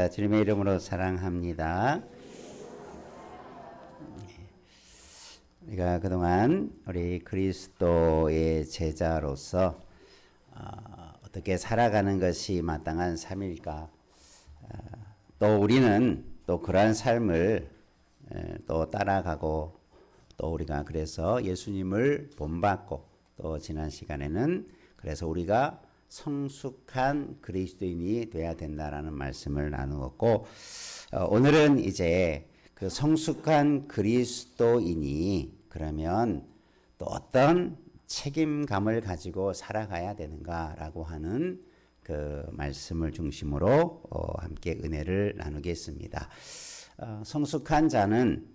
주님의 이름으로 사랑합니다. 우리가 그동안 우리 그리스도의 제자로서 어떻게 살아가는 것이 마땅한 삶일까? 또 우리는 또 그러한 삶을 또 따라가고 또 우리가 그래서 예수님을 본받고 또 지난 시간에는 그래서 우리가 성숙한 그리스도인이 돼야 된다라는 말씀을 나누었고 오늘은 이제 그 성숙한 그리스도인이 그러면 또 어떤 책임감을 가지고 살아가야 되는가라고 하는 그 말씀을 중심으로 함께 은혜를 나누겠습니다. 성숙한 자는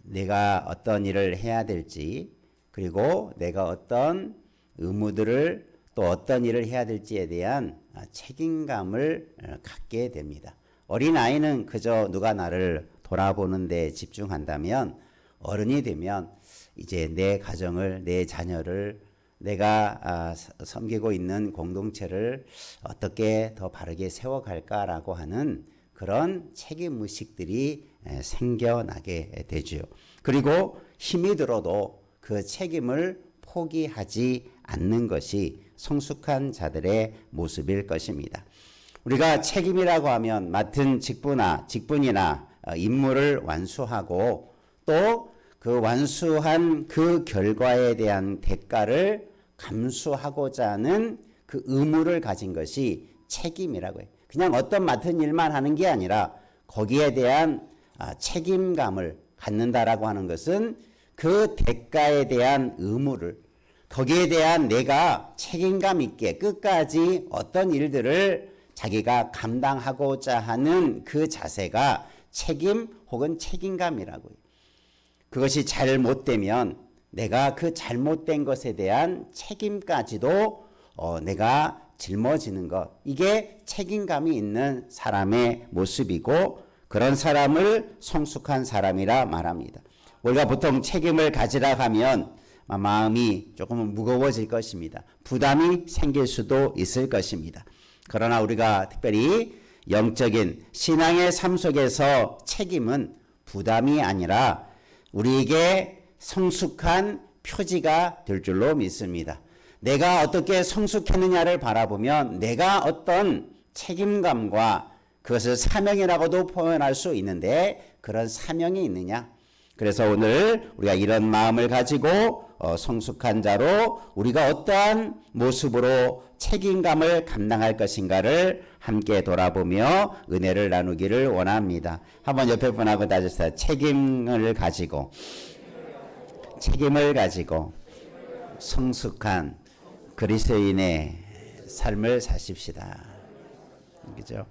내가 어떤 일을 해야 될지 그리고 내가 어떤 의무들을 또 어떤 일을 해야 될지에 대한 책임감을 갖게 됩니다. 어린아이는 그저 누가 나를 돌아보는 데 집중한다면 어른이 되면 이제 내 가정을, 내 자녀를 내가 섬기고 있는 공동체를 어떻게 더 바르게 세워갈까라고 하는 그런 책임의식들이 생겨나게 되죠. 그리고 힘이 들어도 그 책임을 포기하지 않는 것이 성숙한 자들의 모습일 것입니다. 우리가 책임이라고 하면 맡은 직분이나 임무를 완수하고 또 그 완수한 그 결과에 대한 대가를 감수하고자 하는 그 의무를 가진 것이 책임이라고 해요. 그냥 어떤 맡은 일만 하는 게 아니라 거기에 대한 책임감을 갖는다라고 하는 것은 그 대가에 대한 의무를 거기에 대한 내가 책임감 있게 끝까지 어떤 일들을 자기가 감당하고자 하는 그 자세가 책임 혹은 책임감이라고요. 그것이 잘못되면 내가 그 잘못된 것에 대한 책임까지도 내가 짊어지는 것, 이게 책임감이 있는 사람의 모습이고 그런 사람을 성숙한 사람이라 말합니다. 우리가 보통 책임을 가지라 하면 마음이 조금 무거워질 것입니다. 부담이 생길 수도 있을 것입니다. 그러나 우리가 특별히 영적인 신앙의 삶 속에서 책임은 부담이 아니라 우리에게 성숙한 표지가 될 줄로 믿습니다. 내가 어떻게 성숙했느냐를 바라보면 내가 어떤 책임감과 그것을 사명이라고도 표현할 수 있는데 그런 사명이 있느냐? 그래서 오늘 우리가 이런 마음을 가지고 성숙한 자로 우리가 어떠한 모습으로 책임감을 감당할 것인가를 함께 돌아보며 은혜를 나누기를 원합니다. 한번 옆에 분하고 다졌어요. 책임을 가지고 성숙한 그리스도인의 삶을 사십시다. 그죠?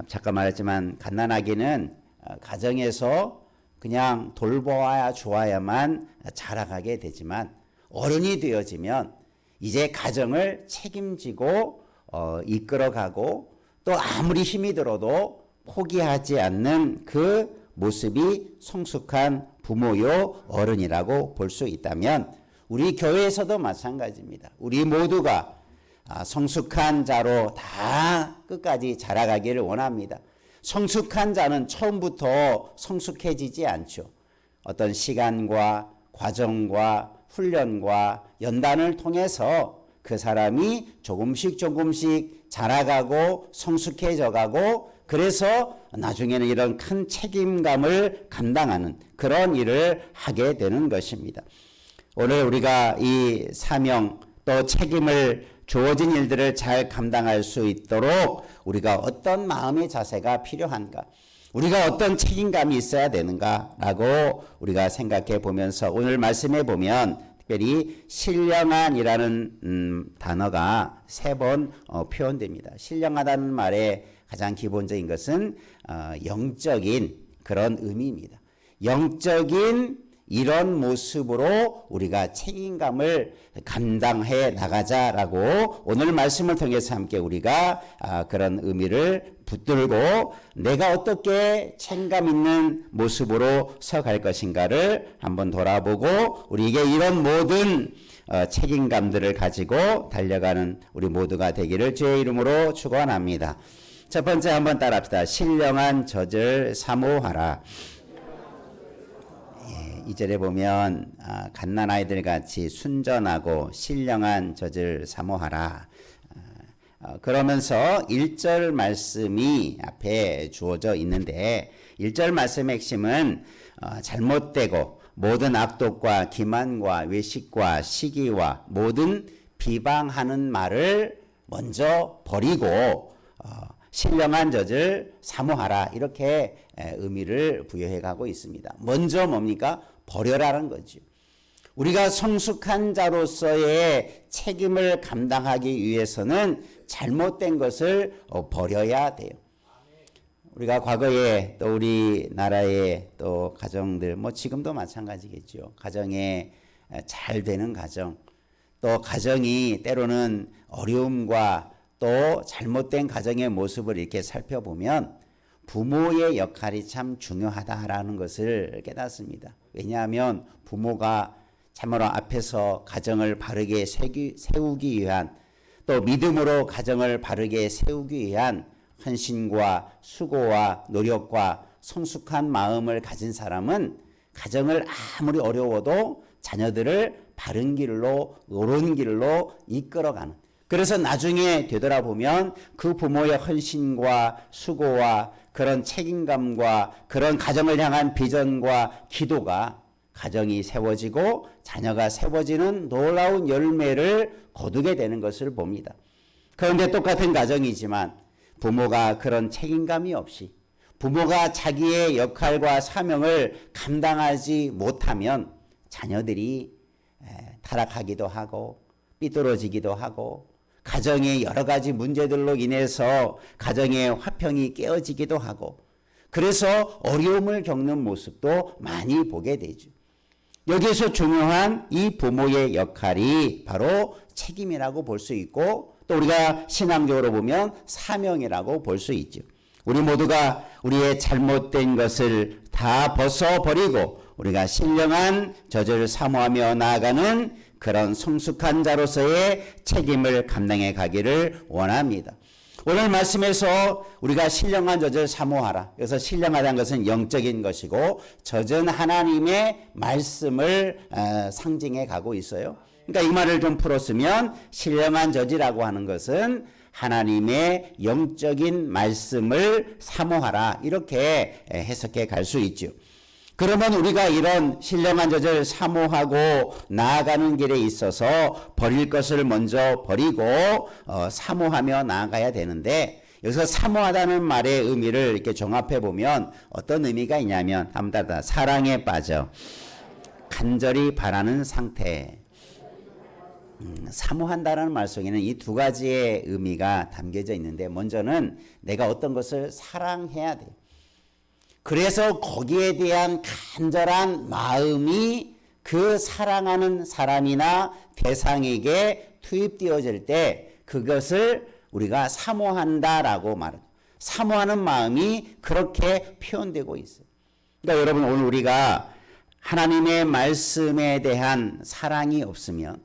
잠깐 말했지만 갓난아기는 가정에서 그냥 돌보아야 좋아야만 자라가게 되지만 어른이 되어지면 이제 가정을 책임지고 이끌어가고 또 아무리 힘이 들어도 포기하지 않는 그 모습이 성숙한 부모요 어른이라고 볼 수 있다면 우리 교회에서도 마찬가지입니다. 우리 모두가 성숙한 자로 다 끝까지 자라가기를 원합니다. 성숙한 자는 처음부터 성숙해지지 않죠. 어떤 시간과 과정과 훈련과 연단을 통해서 그 사람이 조금씩 자라가고 성숙해져가고 그래서 나중에는 이런 큰 책임감을 감당하는 그런 일을 하게 되는 것입니다. 오늘 우리가 이 사명 또 책임을 주어진 일들을 잘 감당할 수 있도록 우리가 어떤 마음의 자세가 필요한가? 우리가 어떤 책임감이 있어야 되는가라고 우리가 생각해 보면서 오늘 말씀해 보면 특별히 신령한이라는 단어가 3번 표현됩니다. 신령하다는 말의 가장 기본적인 것은 영적인 그런 의미입니다. 영적인 이런 모습으로 우리가 책임감을 감당해 나가자라고 오늘 말씀을 통해서 함께 우리가 그런 의미를 붙들고 내가 어떻게 책임감 있는 모습으로 서갈 것인가를 한번 돌아보고 우리에게 이런 모든 책임감들을 가지고 달려가는 우리 모두가 되기를 주의 이름으로 축원합니다. 첫 번째 한번 따라합시다. 신령한 젖을 사모하라. 예, 2절에 보면 갓난아이들 같이 순전하고 신령한 젖을 사모하라. 그러면서 1절 말씀이 앞에 주어져 있는데 1절 말씀의 핵심은 잘못되고 모든 악독과 기만과 외식과 시기와 모든 비방하는 말을 먼저 버리고 신령한 젖을 사모하라 이렇게 의미를 부여해 가고 있습니다. 먼저 뭡니까? 버려라는 거죠. 우리가 성숙한 자로서의 책임을 감당하기 위해서는 잘못된 것을 버려야 돼요. 우리가 과거에 또 우리나라의 또 가정들 뭐 지금도 마찬가지겠죠. 가정에 잘 되는 가정 또 가정이 때로는 어려움과 또 잘못된 가정의 모습을 이렇게 살펴보면 부모의 역할이 참 중요하다라는 것을 깨닫습니다. 왜냐하면 부모가 참으로 앞에서 가정을 바르게 세우기 위한 또 믿음으로 가정을 바르게 세우기 위한 헌신과 수고와 노력과 성숙한 마음을 가진 사람은 가정을 아무리 어려워도 자녀들을 바른 길로 옳은 길로 이끌어가는 그래서 나중에 되돌아보면 그 부모의 헌신과 수고와 그런 책임감과 그런 가정을 향한 비전과 기도가 가정이 세워지고 자녀가 세워지는 놀라운 열매를 거두게 되는 것을 봅니다. 그런데 똑같은 가정이지만 부모가 그런 책임감이 없이 부모가 자기의 역할과 사명을 감당하지 못하면 자녀들이 타락하기도 하고 삐뚤어지기도 하고 가정의 여러 가지 문제들로 인해서 가정의 화평이 깨어지기도 하고 그래서 어려움을 겪는 모습도 많이 보게 되죠. 여기에서 중요한 이 부모의 역할이 바로 책임이라고 볼 수 있고 또 우리가 신앙적으로 보면 사명이라고 볼 수 있죠. 우리 모두가 우리의 잘못된 것을 다 벗어버리고 우리가 신령한 젖을 사모하며 나아가는 그런 성숙한 자로서의 책임을 감당해 가기를 원합니다. 오늘 말씀에서 우리가 신령한 젖을 사모하라. 그래서 신령하다는 것은 영적인 것이고 젖은 하나님의 말씀을 상징해 가고 있어요. 그러니까 이 말을 좀 풀었으면 신령한 젖이라고 하는 것은 하나님의 영적인 말씀을 사모하라 이렇게 해석해 갈 수 있죠. 그러면 우리가 이런 신령한 젖을 사모하고 나아가는 길에 있어서 버릴 것을 먼저 버리고 사모하며 나아가야 되는데 여기서 사모하다는 말의 의미를 이렇게 종합해 보면 어떤 의미가 있냐면 한번 사랑에 빠져 간절히 바라는 상태. 사모한다라는 말 속에는 이 두 가지의 의미가 담겨져 있는데 먼저는 내가 어떤 것을 사랑해야 돼요. 그래서 거기에 대한 간절한 마음이 그 사랑하는 사람이나 대상에게 투입되어질 때 그것을 우리가 사모한다라고 말해요. 사모하는 마음이 그렇게 표현되고 있어요. 그러니까 여러분 오늘 우리가 하나님의 말씀에 대한 사랑이 없으면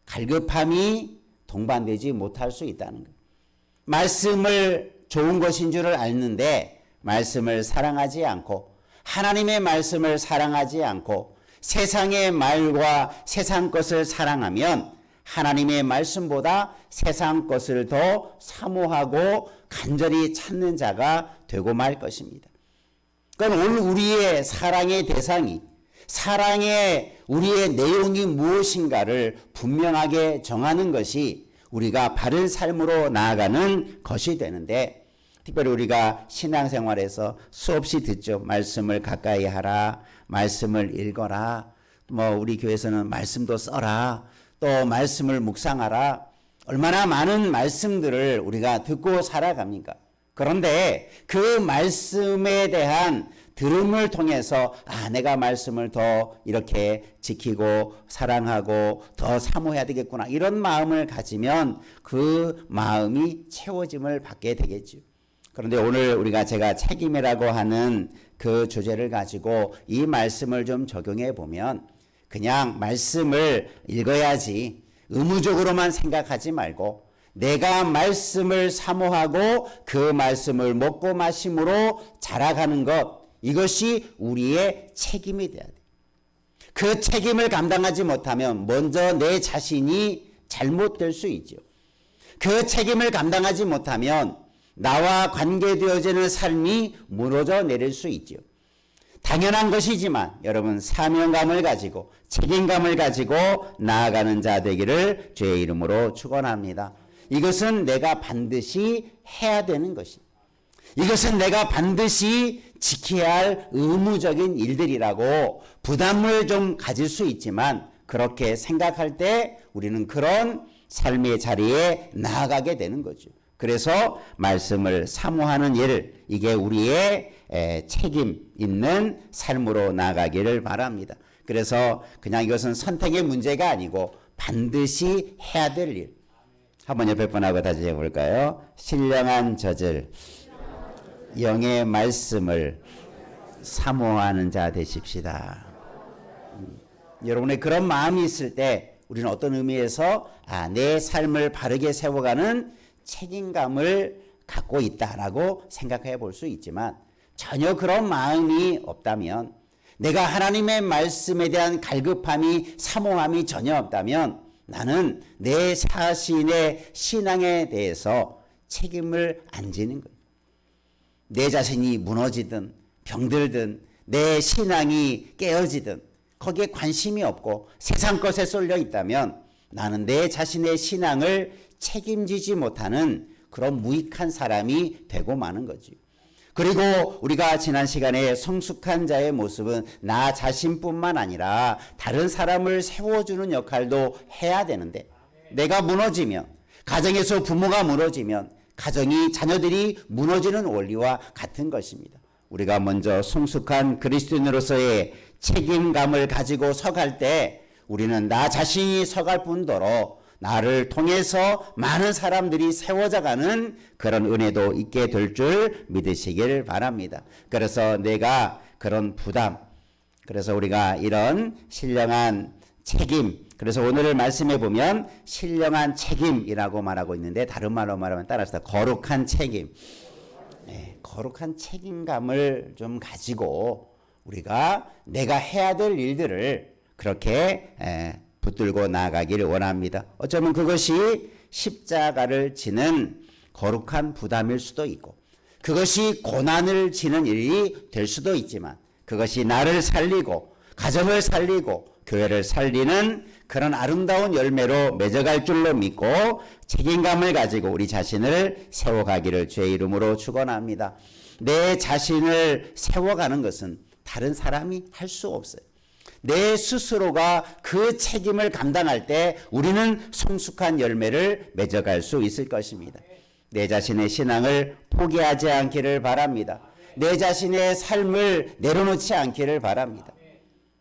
갈급함이 동반되지 못할 수 있다는 거예요. 말씀을 좋은 것인 줄을 아는데 말씀을 사랑하지 않고 하나님의 말씀을 사랑하지 않고 세상의 말과 세상 것을 사랑하면 하나님의 말씀보다 세상 것을 더 사모하고 간절히 찾는 자가 되고 말 것입니다. 그러니까 오늘 우리의 사랑의 대상이 사랑의 우리의 내용이 무엇인가를 분명하게 정하는 것이 우리가 바른 삶으로 나아가는 것이 되는데 특별히 우리가 신앙생활에서 수없이 듣죠. 말씀을 가까이 하라. 말씀을 읽어라. 뭐 우리 교회에서는 말씀도 써라. 또 말씀을 묵상하라. 얼마나 많은 말씀들을 우리가 듣고 살아갑니까? 그런데 그 말씀에 대한 들음을 통해서 내가 말씀을 더 이렇게 지키고 사랑하고 더 사모해야 되겠구나. 이런 마음을 가지면 그 마음이 채워짐을 받게 되겠죠. 그런데 오늘 제가 책임이라고 하는 그 주제를 가지고 이 말씀을 좀 적용해 보면 그냥 말씀을 읽어야지 의무적으로만 생각하지 말고 내가 말씀을 사모하고 그 말씀을 먹고 마심으로 자라가는 것, 이것이 우리의 책임이 돼야 돼. 그 책임을 감당하지 못하면 먼저 내 자신이 잘못될 수 있죠. 그 책임을 감당하지 못하면 나와 관계되어지는 삶이 무너져 내릴 수 있죠. 당연한 것이지만 여러분, 사명감을 가지고 책임감을 가지고 나아가는 자 되기를 주의 이름으로 축원합니다. 이것은 내가 반드시 해야 되는 것이, 이것은 내가 반드시 지켜야 할 의무적인 일들이라고 부담을 좀 가질 수 있지만, 그렇게 생각할 때 우리는 그런 삶의 자리에 나아가게 되는 거죠. 그래서 말씀을 사모하는 일, 이게 우리의 책임 있는 삶으로 나아가기를 바랍니다. 그래서 그냥 이것은 선택의 문제가 아니고 반드시 해야 될 일. 한번 옆에 분하고 다시 해볼까요? 신령한 젖을, 영의 말씀을 사모하는 자 되십시다. 여러분의 그런 마음이 있을 때 우리는 어떤 의미에서 내 삶을 바르게 세워가는 책임감을 갖고 있다라고 생각해 볼 수 있지만, 전혀 그런 마음이 없다면, 내가 하나님의 말씀에 대한 갈급함이, 사모함이 전혀 없다면 나는 내 자신의 신앙에 대해서 책임을 안 지는 거예요. 내 자신이 무너지든 병들든 내 신앙이 깨어지든 거기에 관심이 없고 세상 것에 쏠려 있다면 나는 내 자신의 신앙을 책임지지 못하는 그런 무익한 사람이 되고 마는 거지. 그리고 우리가 지난 시간에 성숙한 자의 모습은 나 자신뿐만 아니라 다른 사람을 세워주는 역할도 해야 되는데, 내가 무너지면, 가정에서 부모가 무너지면 가정이, 자녀들이 무너지는 원리와 같은 것입니다. 우리가 먼저 성숙한 그리스도인으로서의 책임감을 가지고 서갈 때 우리는 나 자신이 서갈 뿐더러 나를 통해서 많은 사람들이 세워져가는 그런 은혜도 있게 될 줄 믿으시길 바랍니다. 그래서 내가 그런 부담, 그래서 우리가 이런 신령한 책임, 그래서 오늘을 말씀해 보면 신령한 책임이라고 말하고 있는데, 다른 말로 말하면 따라서 거룩한 책임, 거룩한 책임감을 좀 가지고 우리가 내가 해야 될 일들을 그렇게 붙들고 나아가기를 원합니다. 어쩌면 그것이 십자가를 지는 거룩한 부담일 수도 있고, 그것이 고난을 지는 일이 될 수도 있지만, 그것이 나를 살리고 가정을 살리고 교회를 살리는 그런 아름다운 열매로 맺어갈 줄로 믿고 책임감을 가지고 우리 자신을 세워가기를 주의 이름으로 축원합니다. 내 자신을 세워가는 것은 다른 사람이 할 수 없어요. 내 스스로가 그 책임을 감당할 때 우리는 성숙한 열매를 맺어갈 수 있을 것입니다. 내 자신의 신앙을 포기하지 않기를 바랍니다. 내 자신의 삶을 내려놓지 않기를 바랍니다.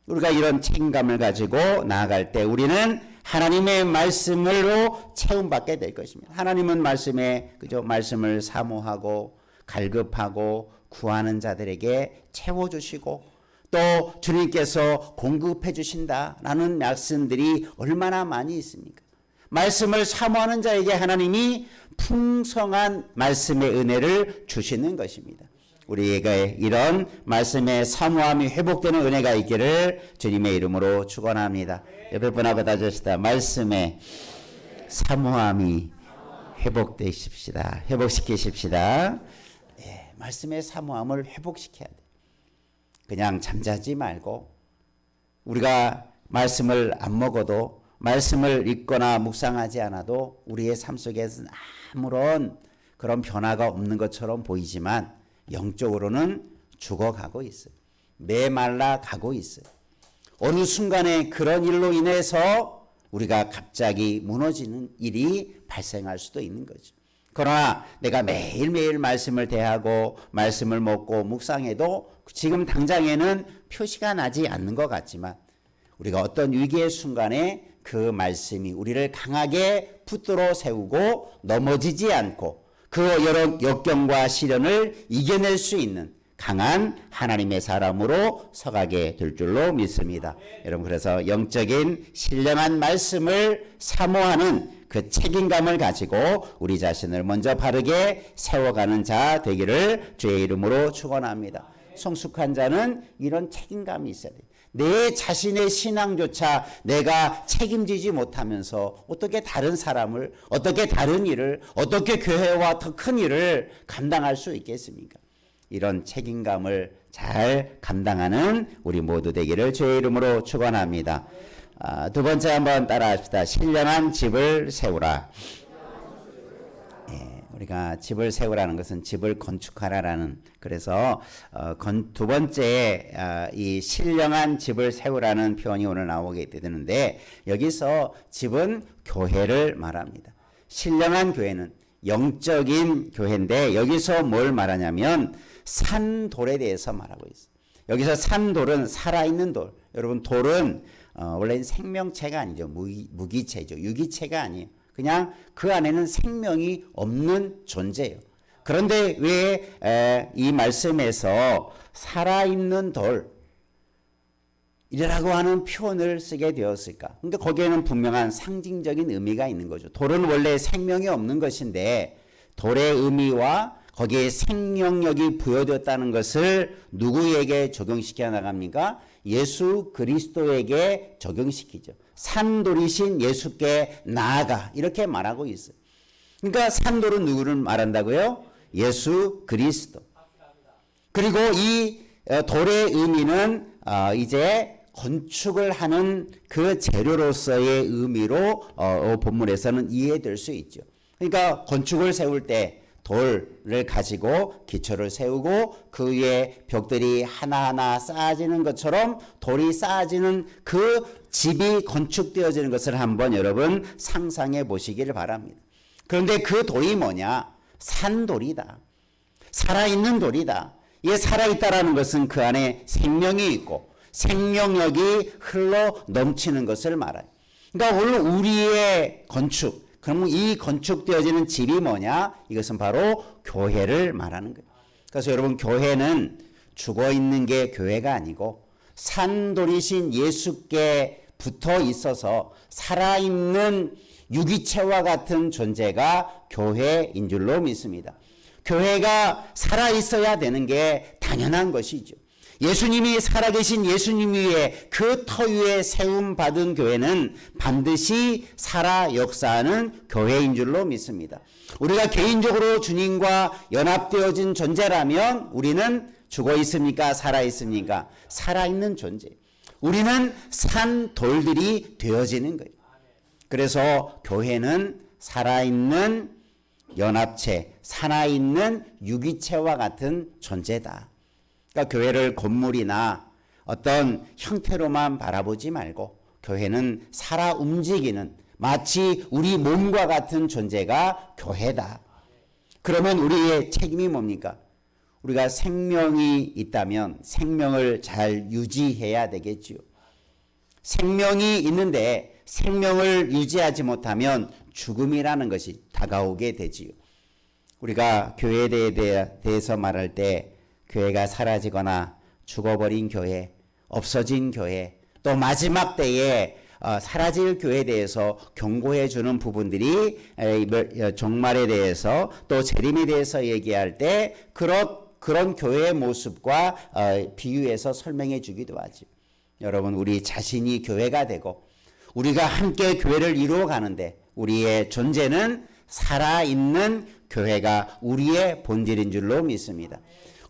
우리가 이런 책임감을 가지고 나아갈 때 우리는 하나님의 말씀으로 채움받게 될 것입니다. 하나님은 말씀을 사모하고 갈급하고 구하는 자들에게 채워주시고, 또 주님께서 공급해 주신다라는 말씀들이 얼마나 많이 있습니까? 말씀을 사모하는 자에게 하나님이 풍성한 말씀의 은혜를 주시는 것입니다. 우리에게 이런 말씀의 사모함이 회복되는 은혜가 있기를 주님의 이름으로 축원합니다. 옆에 분하고 다주시다. 말씀의 사모함이 회복시키십시다. 말씀의 사모함을 회복시켜야 돼. 그냥 잠자지 말고, 우리가 말씀을 안 먹어도, 말씀을 읽거나 묵상하지 않아도 우리의 삶 속에서는 아무런 그런 변화가 없는 것처럼 보이지만 영적으로는 죽어가고 있어요. 메말라 가고 있어요. 어느 순간에 그런 일로 인해서 우리가 갑자기 무너지는 일이 발생할 수도 있는 거죠. 그러나 내가 매일매일 말씀을 대하고 말씀을 먹고 묵상해도 지금 당장에는 표시가 나지 않는 것 같지만, 우리가 어떤 위기의 순간에 그 말씀이 우리를 강하게 붙들어 세우고 넘어지지 않고 그 여러 역경과 시련을 이겨낼 수 있는 강한 하나님의 사람으로 서가게 될 줄로 믿습니다. 여러분, 그래서 영적인 신령한 말씀을 사모하는 그 책임감을 가지고 우리 자신을 먼저 바르게 세워가는 자 되기를 주의 이름으로 축원합니다. 성숙한 자는 이런 책임감이 있어야 돼요. 내 자신의 신앙조차 내가 책임지지 못하면서 어떻게 다른 사람을, 어떻게 다른 일을, 어떻게 교회와 더 큰 일을 감당할 수 있겠습니까? 이런 책임감을 잘 감당하는 우리 모두 되기를 주의 이름으로 축원합니다. 두 번째 한번 따라합시다. 신령한 집을 세우라. 우리가 집을 세우라는 것은 집을 건축하라라는, 그래서 두 번째 이 신령한 집을 세우라는 표현이 오늘 나오게 되는데, 여기서 집은 교회를 말합니다. 신령한 교회는 영적인 교회인데 여기서 뭘 말하냐면 산돌에 대해서 말하고 있어요. 여기서 산돌은 살아있는 돌. 여러분, 돌은 원래는 생명체가 아니죠. 무기체죠. 유기체가 아니에요. 그냥 그 안에는 생명이 없는 존재예요. 그런데 왜 이 말씀에서 살아있는 돌이라고 하는 표현을 쓰게 되었을까? 그러니까 거기에는 분명한 상징적인 의미가 있는 거죠. 돌은 원래 생명이 없는 것인데 돌의 의미와 거기에 생명력이 부여되었다는 것을 누구에게 적용시켜 나갑니까? 예수 그리스도에게 적용시키죠. 산돌이신 예수께 나아가, 이렇게 말하고 있어요. 그러니까 산돌은 누구를 말한다고요? 예수 그리스도. 그리고 이 돌의 의미는 이제 건축을 하는 그 재료로서의 의미로 본문에서는 이해될 수 있죠. 그러니까 건축을 세울 때 돌을 가지고 기초를 세우고 그 위에 벽들이 하나하나 쌓아지는 것처럼 돌이 쌓아지는 그 집이 건축되어지는 것을 한번 여러분 상상해 보시기를 바랍니다. 그런데 그 돌이 뭐냐? 산돌이다. 살아있는 돌이다. 이게 살아있다라는 것은 그 안에 생명이 있고 생명력이 흘러 넘치는 것을 말해요. 그러니까 오늘 우리의 건축, 그러면 이 건축되어지는 집이 뭐냐? 이것은 바로 교회를 말하는 거예요. 그래서 여러분, 교회는 죽어 있는 게 교회가 아니고 산돌이신 예수께 붙어 있어서 살아있는 유기체와 같은 존재가 교회인 줄로 믿습니다. 교회가 살아있어야 되는 게 당연한 것이죠. 예수님이 살아계신 예수님 위에 그 터 위에 세움받은 교회는 반드시 살아 역사하는 교회인 줄로 믿습니다. 우리가 개인적으로 주님과 연합되어진 존재라면 우리는 죽어 있습니까? 살아 있습니까? 살아있는 존재. 우리는 산 돌들이 되어지는 거예요. 그래서 교회는 살아있는 연합체, 살아있는 유기체와 같은 존재다. 그러니까 교회를 건물이나 어떤 형태로만 바라보지 말고 교회는 살아 움직이는 마치 우리 몸과 같은 존재가 교회다. 그러면 우리의 책임이 뭡니까? 우리가 생명이 있다면 생명을 잘 유지해야 되겠지요. 생명이 있는데 생명을 유지하지 못하면 죽음이라는 것이 다가오게 되지요. 우리가 교회에 대해서 말할 때 교회가 사라지거나 죽어버린 교회, 없어진 교회, 또 마지막 때에 사라질 교회에 대해서 경고해 주는 부분들이 종말에 대해서 또 재림에 대해서 얘기할 때 그런 교회의 모습과 비유해서 설명해 주기도 하죠. 여러분, 우리 자신이 교회가 되고 우리가 함께 교회를 이루어 가는데 우리의 존재는 살아있는 교회가 우리의 본질인 줄로 믿습니다.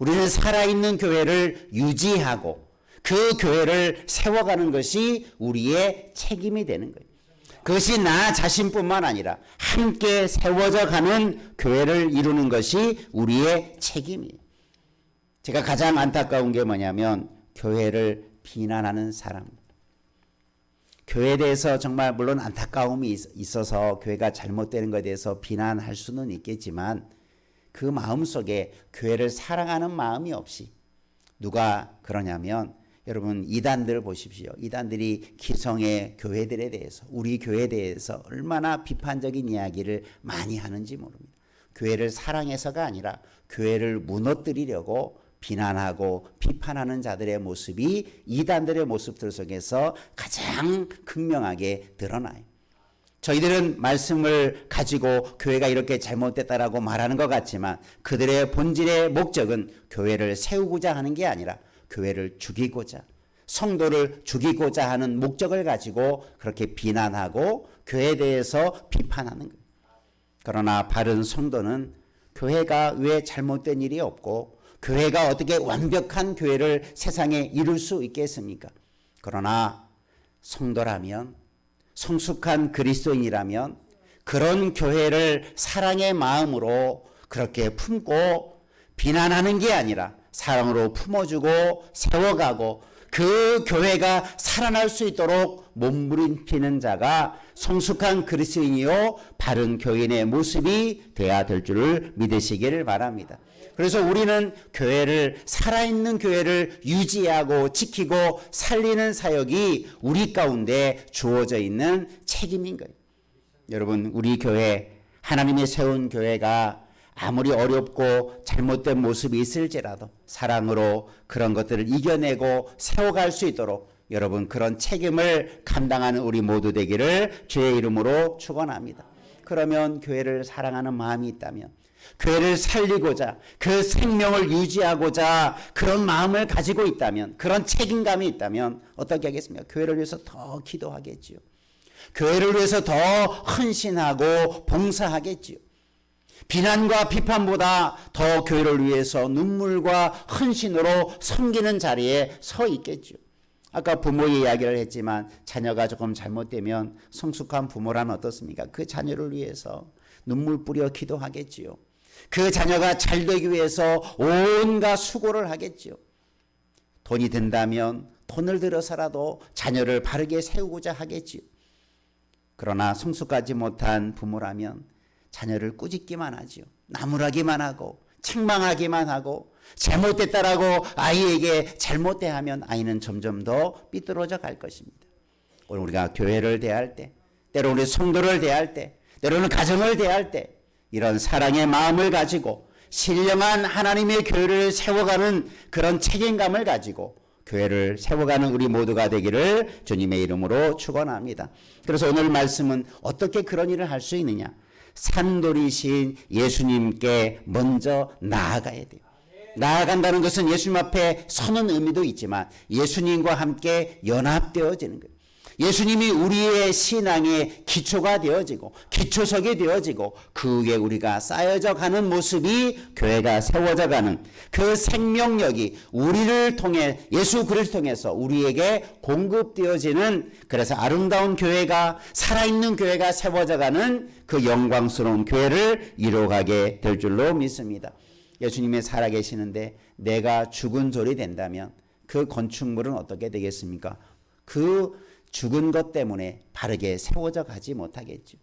우리는 살아있는 교회를 유지하고 그 교회를 세워가는 것이 우리의 책임이 되는 거예요. 그것이 나 자신뿐만 아니라 함께 세워져 가는 교회를 이루는 것이 우리의 책임이에요. 제가 가장 안타까운 게 뭐냐면 교회를 비난하는 사람. 교회에 대해서 정말 물론 안타까움이 있어서 교회가 잘못되는 것에 대해서 비난할 수는 있겠지만 그 마음속에 교회를 사랑하는 마음이 없이 누가 그러냐면 여러분 이단들 보십시오. 이단들이 기성의 교회들에 대해서 우리 교회에 대해서 얼마나 비판적인 이야기를 많이 하는지 모릅니다. 교회를 사랑해서가 아니라 교회를 무너뜨리려고 비난하고 비판하는 자들의 모습이 이단들의 모습들 속에서 가장 극명하게 드러나요. 저희들은 말씀을 가지고 교회가 이렇게 잘못됐다라고 말하는 것 같지만 그들의 본질의 목적은 교회를 세우고자 하는 게 아니라 교회를 죽이고자, 성도를 죽이고자 하는 목적을 가지고 그렇게 비난하고 교회에 대해서 비판하는 거예요. 그러나 바른 성도는 교회가 왜 잘못된 일이 없고 교회가 어떻게 완벽한 교회를 세상에 이룰 수 있겠습니까? 그러나 성도라면, 성숙한 그리스도인이라면 그런 교회를 사랑의 마음으로 그렇게 품고 비난하는 게 아니라 사랑으로 품어주고 세워가고 그 교회가 살아날 수 있도록 몸부림치는 자가 성숙한 그리스도인이요 바른 교인의 모습이 돼야 될 줄을 믿으시기를 바랍니다. 그래서 우리는 교회를, 살아있는 교회를 유지하고 지키고 살리는 사역이 우리 가운데 주어져 있는 책임인 거예요. 여러분, 우리 교회, 하나님이 세운 교회가 아무리 어렵고 잘못된 모습이 있을지라도 사랑으로 그런 것들을 이겨내고 세워갈 수 있도록 여러분 그런 책임을 감당하는 우리 모두 되기를 주의 이름으로 축원합니다. 그러면 교회를 사랑하는 마음이 있다면, 교회를 살리고자, 그 생명을 유지하고자 그런 마음을 가지고 있다면, 그런 책임감이 있다면 어떻게 하겠습니까? 교회를 위해서 더 기도하겠지요. 교회를 위해서 더 헌신하고 봉사하겠지요. 비난과 비판보다 더 교회를 위해서 눈물과 헌신으로 섬기는 자리에 서 있겠죠. 아까 부모의 이야기를 했지만 자녀가 조금 잘못되면 성숙한 부모라면 어떻습니까? 그 자녀를 위해서 눈물 뿌려 기도하겠지요. 그 자녀가 잘 되기 위해서 온갖 수고를 하겠지요. 돈이 든다면 돈을 들여서라도 자녀를 바르게 세우고자 하겠지요. 그러나 성숙하지 못한 부모라면 자녀를 꾸짖기만 하지요. 나무라기만 하고 책망하기만 하고 잘못됐다라고 아이에게 잘못대하면 아이는 점점 더 삐뚤어져 갈 것입니다. 오늘 우리가 교회를 대할 때, 때로는 우리 성도를 대할 때, 때로는 가정을 대할 때 이런 사랑의 마음을 가지고 신령한 하나님의 교회를 세워가는 그런 책임감을 가지고 교회를 세워가는 우리 모두가 되기를 주님의 이름으로 축원합니다. 그래서 오늘 말씀은 어떻게 그런 일을 할 수 있느냐? 산돌이신 예수님께 먼저 나아가야 돼요. 나아간다는 것은 예수님 앞에 서는 의미도 있지만 예수님과 함께 연합되어지는 거예요. 예수님이 우리의 신앙의 기초가 되어지고 기초석이 되어지고 그 위에 우리가 쌓여져 가는 모습이 교회가 세워져 가는 그 생명력이 우리를 통해 예수 그리스도를 통해서 우리에게 공급되어지는, 그래서 아름다운 교회가, 살아있는 교회가 세워져 가는 그 영광스러운 교회를 이루어가게 될 줄로 믿습니다. 예수님이 살아계시는데 내가 죽은 돌이 된다면 그 건축물은 어떻게 되겠습니까? 그 죽은 것 때문에 바르게 세워져 가지 못하겠죠.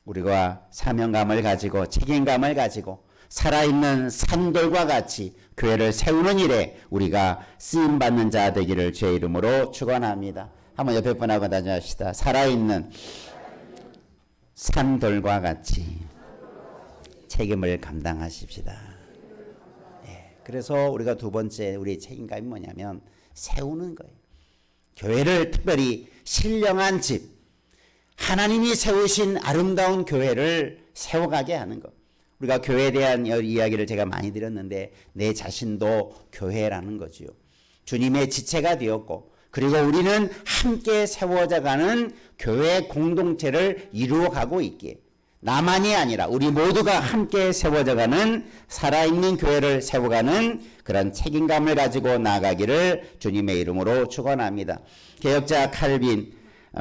우리가 사명감을 가지고 책임감을 가지고 살아있는 산돌과 같이 교회를 세우는 일에 우리가 쓰임받는 자 되기를 주의 이름으로 축원합니다. 한번 옆에 분하고 다녀합시다. 살아있는 산돌과 같이 책임을 감당하십시다. 그래서 우리가 두 번째 우리의 책임감이 뭐냐면 세우는 거예요. 교회를 특별히 신령한 집, 하나님이 세우신 아름다운 교회를 세워가게 하는 것. 우리가 교회에 대한 이야기를 제가 많이 드렸는데 내 자신도 교회라는 거지요. 주님의 지체가 되었고 그리고 우리는 함께 세워져가는 교회 공동체를 이루어가고 있기에 나만이 아니라 우리 모두가 함께 세워져가는 살아있는 교회를 세워가는 그런 책임감을 가지고 나아가기를 주님의 이름으로 축원합니다. 개혁자 칼빈,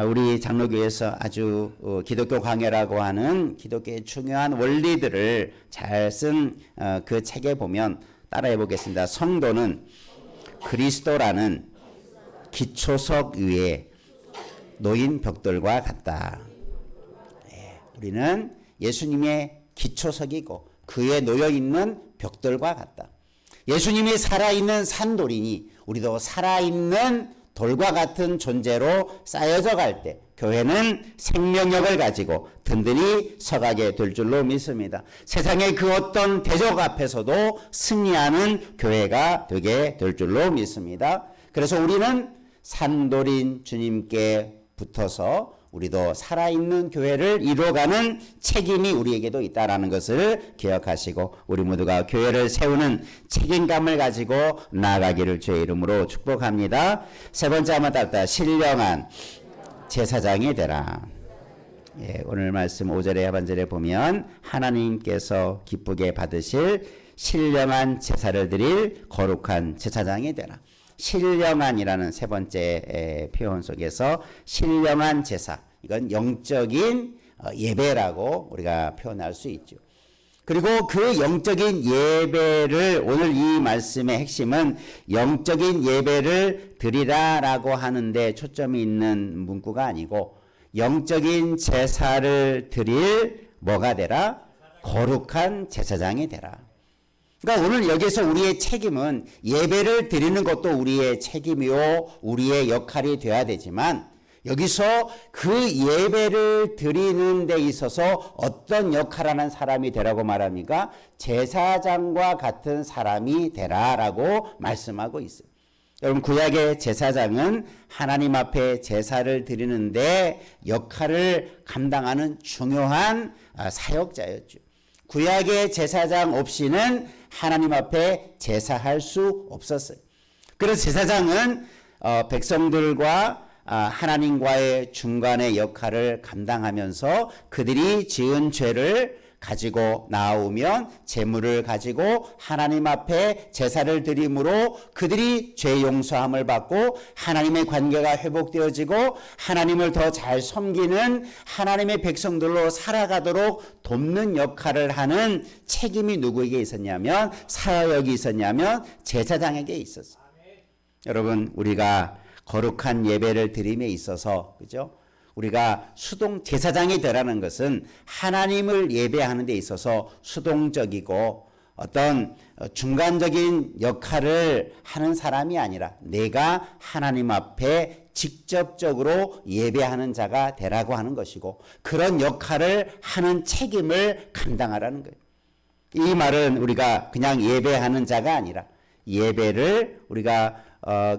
우리 장로교에서 아주 기독교 강해라고 하는 기독교의 중요한 원리들을 잘 쓴 그 책에 보면 따라해 보겠습니다. 성도는 그리스도라는 기초석 위에 놓인 벽돌과 같다. 우리는 예수님의 기초석이고 그에 놓여있는 벽돌과 같다. 예수님이 살아있는 산돌이니 우리도 살아있는 돌과 같은 존재로 쌓여져 갈 때 교회는 생명력을 가지고 든든히 서가게 될 줄로 믿습니다. 세상의 그 어떤 대적 앞에서도 승리하는 교회가 되게 될 줄로 믿습니다. 그래서 우리는 산돌인 주님께 붙어서 우리도 살아있는 교회를 이루어가는 책임이 우리에게도 있다는 것을 기억하시고 우리 모두가 교회를 세우는 책임감을 가지고 나아가기를 주의 이름으로 축복합니다. 세 번째 한번 따라 신령한 제사장이 되라. 예, 오늘 말씀 5절에 하반절에 보면 하나님께서 기쁘게 받으실 신령한 제사를 드릴 거룩한 제사장이 되라. 신령한이라는 세 번째 표현 속에서 신령한 제사, 이건 영적인 예배라고 우리가 표현할 수 있죠. 그리고 그 영적인 예배를 오늘 이 말씀의 핵심은 영적인 예배를 드리라라고 하는데 초점이 있는 문구가 아니고 영적인 제사를 드릴 뭐가 되라? 거룩한 제사장이 되라. 그러니까 오늘 여기서 우리의 책임은 예배를 드리는 것도 우리의 책임이요 우리의 역할이 되어야 되지만 여기서 그 예배를 드리는 데 있어서 어떤 역할을 하는 사람이 되라고 말합니까? 제사장과 같은 사람이 되라라고 말씀하고 있어요. 여러분 구약의 제사장은 하나님 앞에 제사를 드리는데 역할을 감당하는 중요한 사역자였죠. 구약의 제사장 없이는 하나님 앞에 제사할 수 없었어요. 그래서 제사장은 백성들과 하나님과의 중간의 역할을 감당하면서 그들이 지은 죄를 가지고 나오면 제물을 가지고 하나님 앞에 제사를 드림으로 그들이 죄 용서함을 받고 하나님의 관계가 회복되어지고 하나님을 더 잘 섬기는 하나님의 백성들로 살아가도록 돕는 역할을 하는 책임이 누구에게 있었냐면 사역이 있었냐면 제사장에게 있었어요. 여러분 우리가 거룩한 예배를 드림에 있어서 그죠? 우리가 제사장이 되라는 것은 하나님을 예배하는 데 있어서 수동적이고 어떤 중간적인 역할을 하는 사람이 아니라 내가 하나님 앞에 직접적으로 예배하는 자가 되라고 하는 것이고 그런 역할을 하는 책임을 감당하라는 거예요. 이 말은 우리가 그냥 예배하는 자가 아니라 예배를 우리가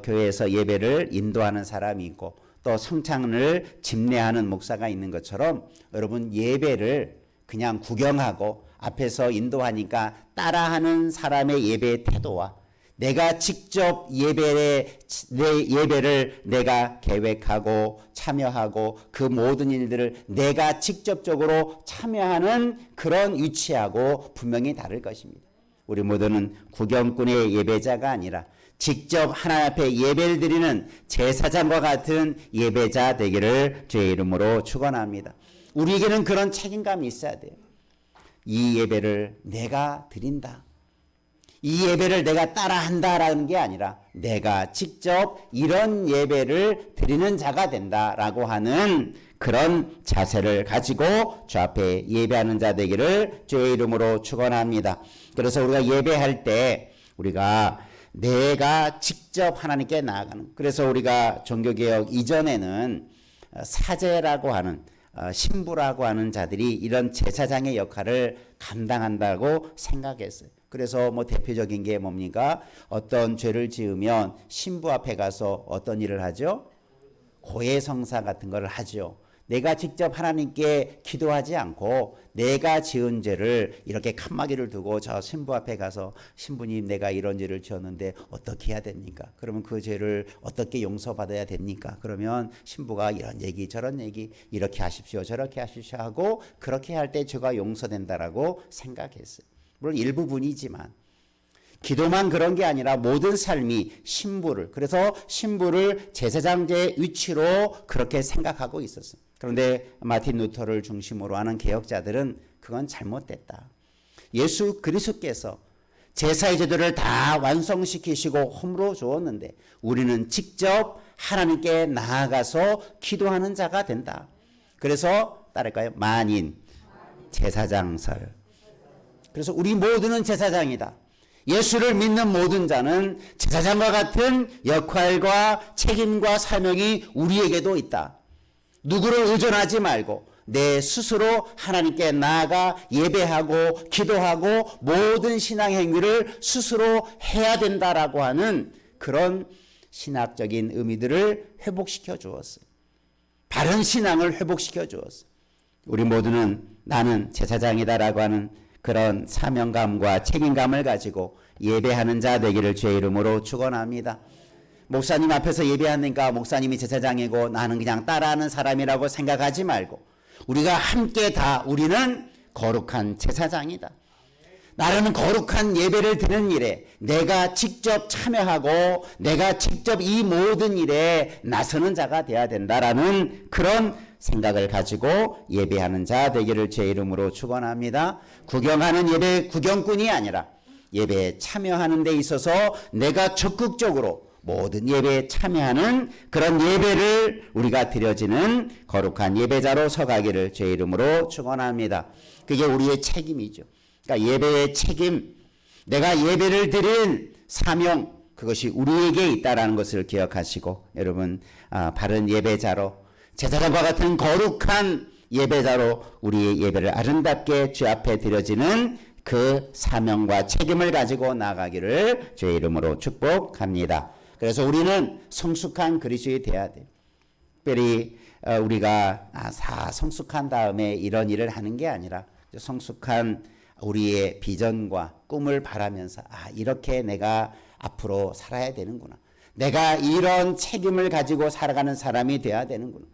교회에서 예배를 인도하는 사람이 있고 또 성찬을 집례하는 목사가 있는 것처럼 여러분 예배를 그냥 구경하고 앞에서 인도하니까 따라하는 사람의 예배의 태도와 내가 직접 예배를 내가 계획하고 참여하고 그 모든 일들을 내가 직접적으로 참여하는 그런 위치하고 분명히 다를 것입니다. 우리 모두는 구경꾼의 예배자가 아니라 직접 하나님 앞에 예배를 드리는 제사장과 같은 예배자 되기를 주의 이름으로 축원합니다. 우리에게는 그런 책임감이 있어야 돼요. 이 예배를 내가 드린다. 이 예배를 내가 따라한다라는 게 아니라 내가 직접 이런 예배를 드리는 자가 된다라고 하는 그런 자세를 가지고 주 앞에 예배하는 자 되기를 주의 이름으로 축원합니다. 그래서 우리가 예배할 때 우리가 내가 직접 하나님께 나아가는, 그래서 우리가 종교개혁 이전에는 사제라고 하는 신부라고 하는 자들이 이런 제사장의 역할을 감당한다고 생각했어요. 그래서 뭐 대표적인 게 뭡니까? 어떤 죄를 지으면 신부 앞에 가서 어떤 일을 하죠? 고해성사 같은 걸 하죠. 내가 직접 하나님께 기도하지 않고 내가 지은 죄를 이렇게 칸막이를 두고 저 신부 앞에 가서 신부님 내가 이런 죄를 지었는데 어떻게 해야 됩니까? 그러면 그 죄를 어떻게 용서받아야 됩니까? 그러면 신부가 이런 얘기 저런 얘기 이렇게 하십시오 저렇게 하십시오 하고 그렇게 할 때 죄가 용서된다라고 생각했어요. 물론 일부분이지만 기도만 그런 게 아니라 모든 삶이 신부를, 그래서 신부를 제사장제의 위치로 그렇게 생각하고 있었어요. 그런데 마틴 루터를 중심으로 하는 개혁자들은 그건 잘못됐다. 예수 그리스도께서 제사의 제도를 다 완성시키시고 허물어 주었는데 우리는 직접 하나님께 나아가서 기도하는 자가 된다. 그래서 따를까요? 만인 제사장설. 그래서 우리 모두는 제사장이다. 예수를 믿는 모든 자는 제사장과 같은 역할과 책임과 사명이 우리에게도 있다. 누구를 의존하지 말고 내 스스로 하나님께 나아가 예배하고 기도하고 모든 신앙 행위를 스스로 해야 된다라고 하는 그런 신학적인 의미들을 회복시켜 주었어요. 바른 신앙을 회복시켜 주었어요. 우리 모두는 나는 제사장이다라고 하는 그런 사명감과 책임감을 가지고 예배하는 자 되기를 주의 이름으로 축원합니다. 목사님 앞에서 예배하니까 목사님이 제사장이고 나는 그냥 따라하는 사람이라고 생각하지 말고 우리가 함께 다 우리는 거룩한 제사장이다. 나라는 거룩한 예배를 드리는 일에 내가 직접 참여하고 내가 직접 이 모든 일에 나서는 자가 되어야 된다라는 그런 생각을 가지고 예배하는 자 되기를 제 이름으로 축원합니다. 구경하는 예배 구경꾼이 아니라 예배에 참여하는 데 있어서 내가 적극적으로 모든 예배에 참여하는 그런 예배를 우리가 드려지는 거룩한 예배자로 서가기를 제 이름으로 축원합니다. 그게 우리의 책임이죠. 그러니까 예배의 책임, 내가 예배를 드릴 사명, 그것이 우리에게 있다라는 것을 기억하시고 여러분 바른 예배자로 제사장과 같은 거룩한 예배자로 우리의 예배를 아름답게 주 앞에 드려지는 그 사명과 책임을 가지고 나아가기를 주의 이름으로 축복합니다. 그래서 우리는 성숙한 그리스도인이 돼야 돼요. 특별히 우리가 성숙한 다음에 이런 일을 하는 게 아니라 성숙한 우리의 비전과 꿈을 바라면서 이렇게 내가 앞으로 살아야 되는구나. 내가 이런 책임을 가지고 살아가는 사람이 돼야 되는구나.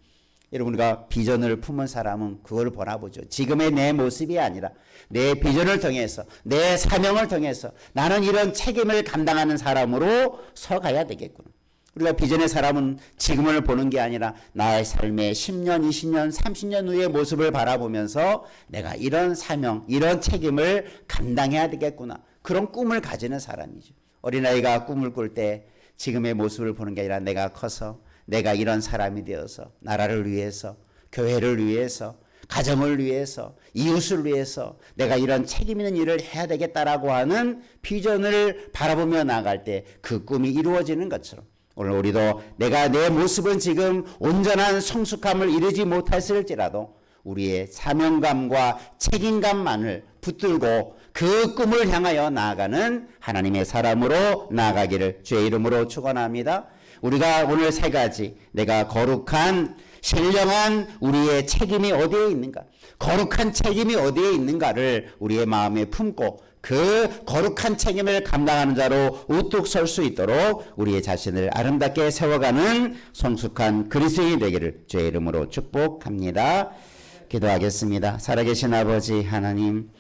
여러분 우리가 비전을 품은 사람은 그걸 보나보죠. 지금의 내 모습이 아니라 내 비전을 통해서 내 사명을 통해서 나는 이런 책임을 감당하는 사람으로 서가야 되겠구나. 우리가 비전의 사람은 지금을 보는 게 아니라 나의 삶의 10년, 20년, 30년 후의 모습을 바라보면서 내가 이런 사명, 이런 책임을 감당해야 되겠구나. 그런 꿈을 가지는 사람이죠. 어린아이가 꿈을 꿀 때 지금의 모습을 보는 게 아니라 내가 커서 내가 이런 사람이 되어서 나라를 위해서, 교회를 위해서, 가정을 위해서, 이웃을 위해서 내가 이런 책임 있는 일을 해야 되겠다라고 하는 비전을 바라보며 나아갈 때 그 꿈이 이루어지는 것처럼 오늘 우리도 내가 내 모습은 지금 온전한 성숙함을 이루지 못했을지라도 우리의 사명감과 책임감만을 붙들고 그 꿈을 향하여 나아가는 하나님의 사람으로 나아가기를 주의 이름으로 축원합니다. 우리가 오늘 세 가지 내가 거룩한 신령한 우리의 책임이 어디에 있는가, 거룩한 책임이 어디에 있는가를 우리의 마음에 품고 그 거룩한 책임을 감당하는 자로 우뚝 설 수 있도록 우리의 자신을 아름답게 세워가는 성숙한 그리스도인이 되기를 주의 이름으로 축복합니다. 기도하겠습니다. 살아계신 아버지 하나님,